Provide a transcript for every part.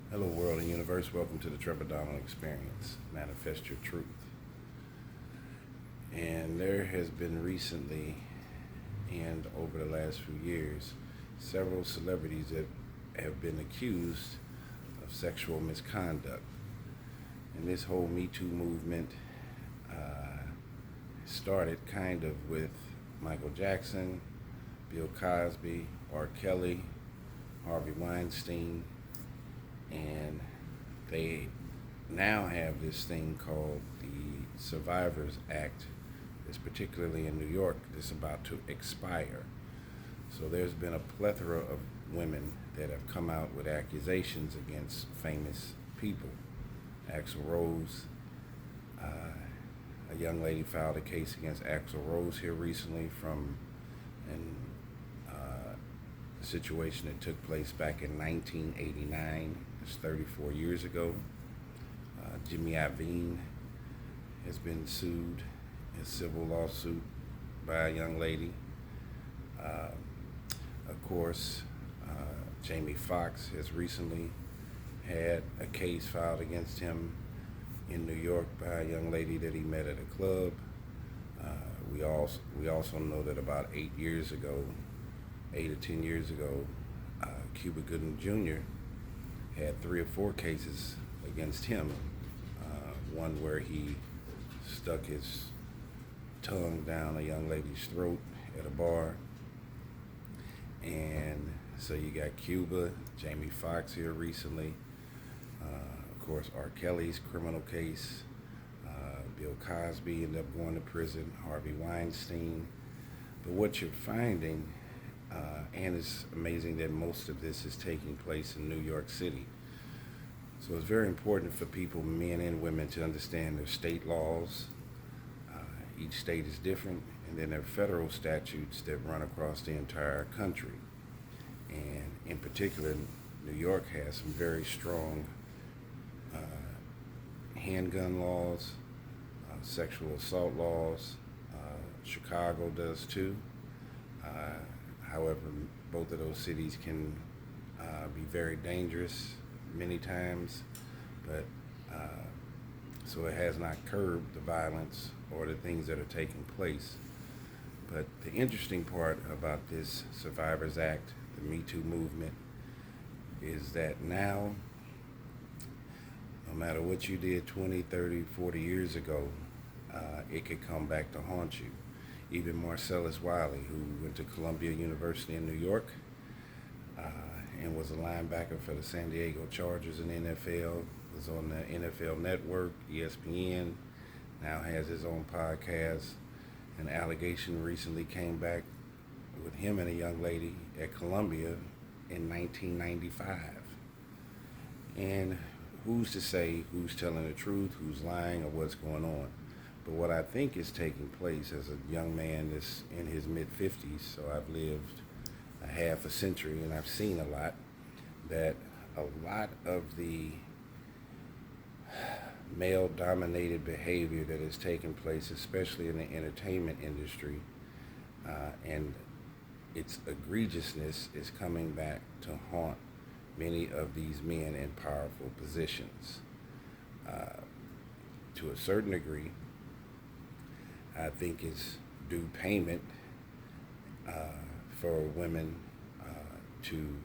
Hello, world and universe. Welcome to the Trevor Donald Experience. Manifest your truth. And there has been recently, and over the last few years, several celebrities that have been accused of sexual misconduct. And this whole Me Too movement started kind of with Michael Jackson, Bill Cosby, R. Kelly, Harvey Weinstein, and they now have this thing called the Survivors Act. It's particularly in New York, that's about to expire. So there's been a plethora of women that have come out with accusations against famous people. Axl Rose, a young lady filed a case against Axl Rose here recently from a situation that took place back in 1989. It's 34 years ago. Jimmy Iovine has been sued in a civil lawsuit by a young lady. Of course, Jamie Foxx has recently had a case filed against him in New York by a young lady that he met at a club. We also know that about 8 or 10 years ago, Cuba Gooding Jr. had 3 or 4 cases against him. One where he stuck his tongue down a young lady's throat at a bar. And so you got Cuba, Jamie Foxx here recently. Of course, R. Kelly's criminal case. Bill Cosby ended up going to prison. Harvey Weinstein. But what you're finding, and it's amazing that most of this is taking place in New York City. So it's very important for people, men and women, to understand their state laws. Each state is different, and then there are federal statutes that run across the entire country. And in particular, New York has some very strong handgun laws, sexual assault laws. Chicago does too. However, both of those cities can be very dangerous many times, but so it has not curbed the violence or the things that are taking place. But the interesting part about this Survivors Act, the Me Too movement, is that now, no matter what you did 20, 30, 40 years ago, it could come back to haunt you. Even Marcellus Wiley, who went to Columbia University in New York and was a linebacker for the San Diego Chargers in the NFL, was on the NFL Network, ESPN, now has his own podcast. An allegation recently came back with him and a young lady at Columbia in 1995. And who's to say who's telling the truth, who's lying, or what's going on? But what I think is taking place as a young man that's in his mid-50s, so I've lived a half a century and I've seen a lot, that a lot of the male-dominated behavior that has taken place, especially in the entertainment industry, and its egregiousness is coming back to haunt many of these men in powerful positions. To a certain degree, I think it's due payment for women to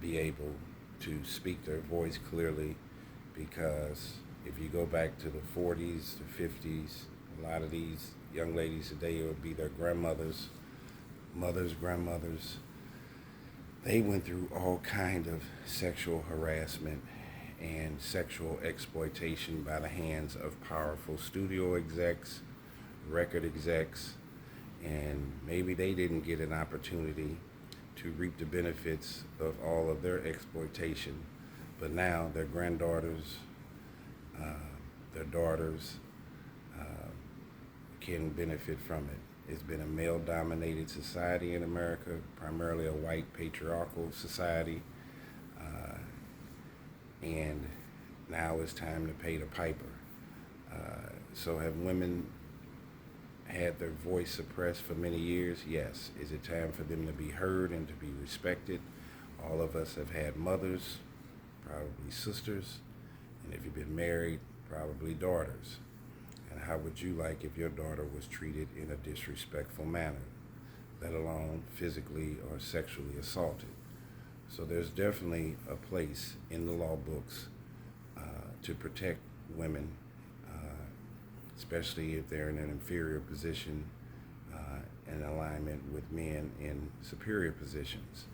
be able to speak their voice clearly, because if you go back to the 40s, the 50s, a lot of these young ladies today, it would be their grandmothers, grandmothers. They went through all kind of sexual harassment and sexual exploitation by the hands of powerful studio execs, record execs, and maybe they didn't get an opportunity to reap the benefits of all of their exploitation, but now their granddaughters, their daughters can benefit from it. It's been a male-dominated society in America, primarily a white patriarchal society, and now it's time to pay the piper. So have women had their voice suppressed for many years? Yes. Is it time for them to be heard and to be respected? All of us have had mothers, probably sisters, and if you've been married, probably daughters. And how would you like if your daughter was treated in a disrespectful manner, let alone physically or sexually assaulted? So there's definitely a place in the law books to protect women, especially if they're in an inferior position in alignment with men in superior positions.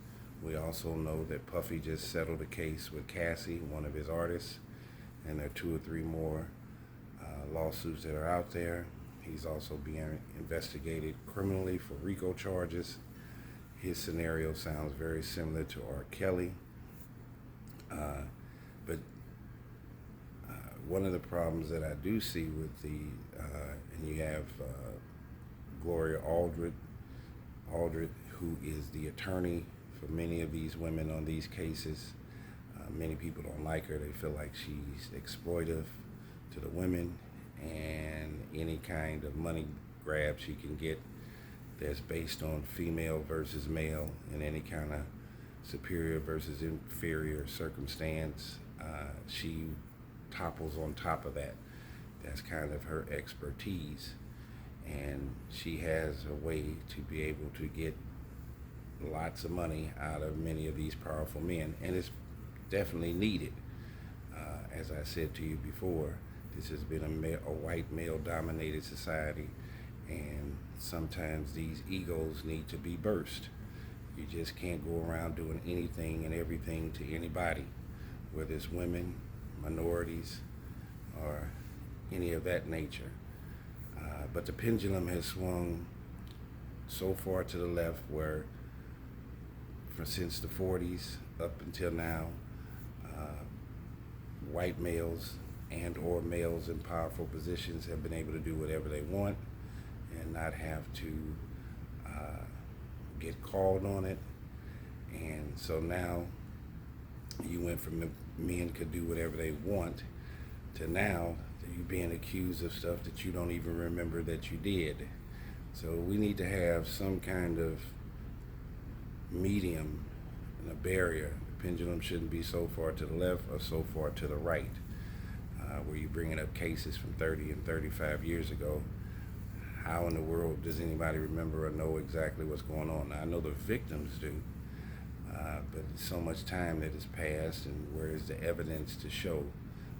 We also know that Puffy just settled a case with Cassie, one of his artists, and there are 2 or 3 more lawsuits that are out there. He's also being investigated criminally for RICO charges. His scenario sounds very similar to R. Kelly. But one of the problems that I do see with and you have Gloria Aldred, who is the attorney for many of these women on these cases. Many people don't like her. They feel like she's exploitive to the women, and any kind of money grab she can get that's based on female versus male in any kind of superior versus inferior circumstance, she topples on top of that. That's kind of her expertise, and she has a way to be able to get lots of money out of many of these powerful men, and it's definitely needed. As I said to you before, this has been a white male-dominated society, and sometimes these egos need to be burst. You just can't go around doing anything and everything to anybody, whether it's women, minorities, or any of that nature. But the pendulum has swung so far to the left where since the 40s up until now, white males and or males in powerful positions have been able to do whatever they want and not have to get called on it. And so now you went from men could do whatever they want to now you being accused of stuff that you don't even remember that you did. So we need to have some kind of medium and a barrier. The pendulum shouldn't be so far to the left or so far to the right, where you're bringing up cases from 30 and 35 years ago. How in the world does anybody remember or know exactly what's going on? Now, I know the victims do, but so much time that has passed, and where is the evidence to show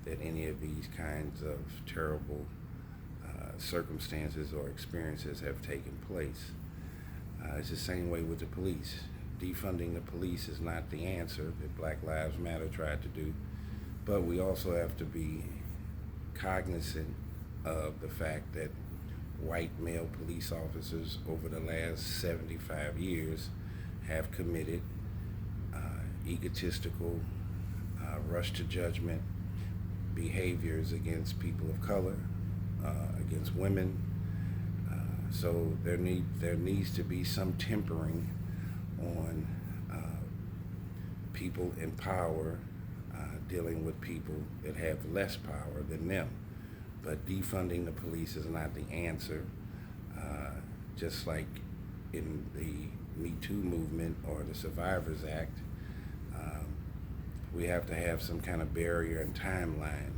that any of these kinds of terrible circumstances or experiences have taken place? It's the same way with the police. Defunding the police is not the answer that Black Lives Matter tried to do, but we also have to be cognizant of the fact that white male police officers over the last 75 years have committed egotistical, rush to judgment behaviors against people of color, against women. So there needs to be some tempering on people in power dealing with people that have less power than them. But defunding the police is not the answer. Just like in the Me Too movement or the Survivors Act, we have to have some kind of barrier and timeline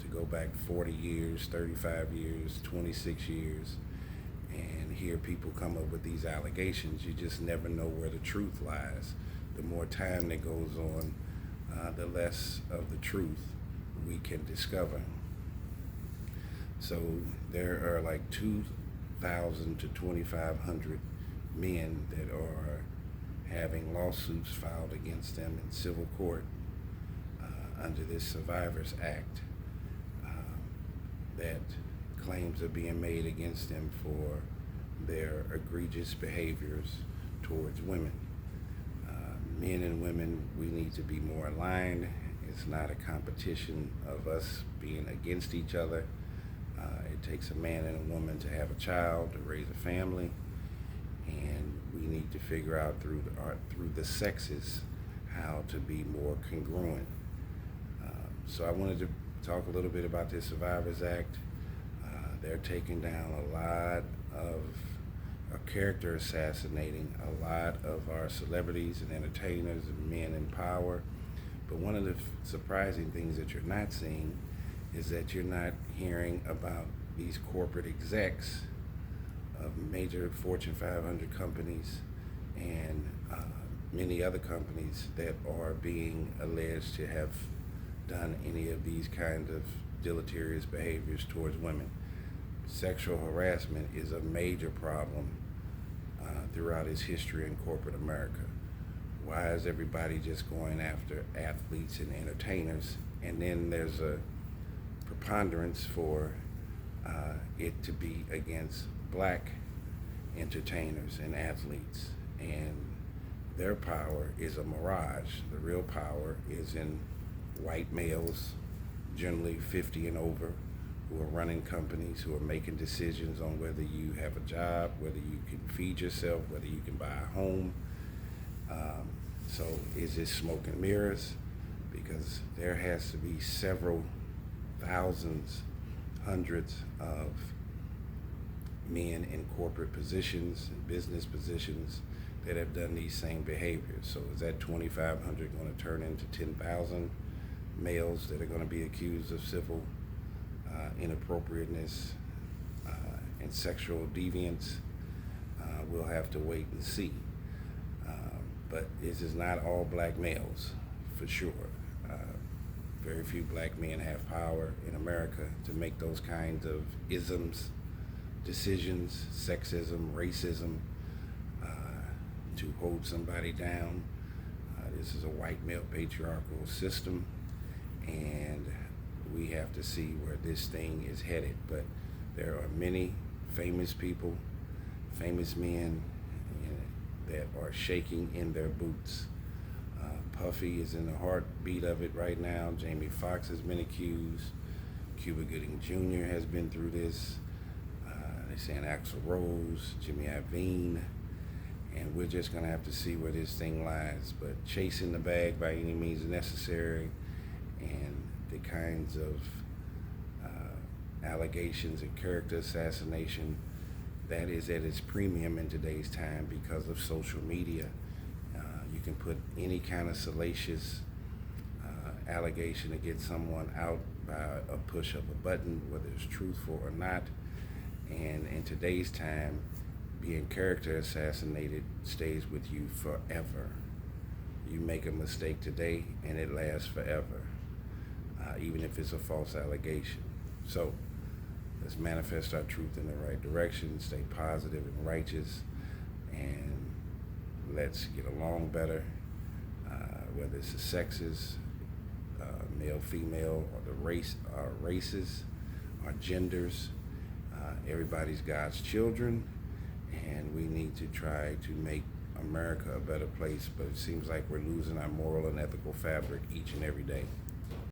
to go back 40 years, 35 years, 26 years, and hear people come up with these allegations. You just never know where the truth lies. The more time that goes on, the less of the truth we can discover. So there are like 2,000 to 2,500 men that are having lawsuits filed against them in civil court under this Survivors Act, that claims are being made against them for their egregious behaviors towards women. Men and women, we need to be more aligned. It's not a competition of us being against each other. It takes a man and a woman to have a child, to raise a family, and we need to figure out through the sexes how to be more congruent. So I wanted to talk a little bit about this Survivors Act. They're taking down a lot of are character assassinating a lot of our celebrities and entertainers and men in power. But one of the surprising things that you're not seeing is that you're not hearing about these corporate execs of major Fortune 500 companies and many other companies that are being alleged to have done any of these kinds of deleterious behaviors towards women. Sexual harassment is a major problem throughout its history in corporate America. Why is everybody just going after athletes and entertainers? And then there's a preponderance for it to be against black entertainers and athletes. And their power is a mirage. The real power is in white males, generally 50 and over, who are running companies, who are making decisions on whether you have a job, whether you can feed yourself, whether you can buy a home. So is this smoke and mirrors? Because there has to be several thousands, hundreds of men in corporate positions and business positions that have done these same behaviors. So is that 2,500 going to turn into 10,000 males that are going to be accused of civil inappropriateness and sexual deviance? We'll have to wait and see. But this is not all black males, for sure. Very few black men have power in America to make those kinds of isms, decisions, sexism, racism, to hold somebody down. This is a white male patriarchal system, and we have to see where this thing is headed. But there are many famous people, famous men that are shaking in their boots. Puffy is in the heartbeat of it right now. Jamie Foxx has been accused. Cuba Gooding Jr. has been through this. They're saying Axl Rose, Jimmy Iovine, and we're just gonna have to see where this thing lies. But chasing the bag by any means necessary, and the kinds of allegations and character assassination that is at its premium in today's time because of social media. You can put any kind of salacious allegation to get someone out by a push of a button, whether it's truthful or not. And in today's time, being character assassinated stays with you forever. You make a mistake today and it lasts forever, even if it's a false allegation. So let's manifest our truth in the right direction, stay positive and righteous, and let's get along better, whether it's the sexes, male, female, or the race, our races, our genders. Everybody's God's children, and we need to try to make America a better place, but it seems like we're losing our moral and ethical fabric each and every day.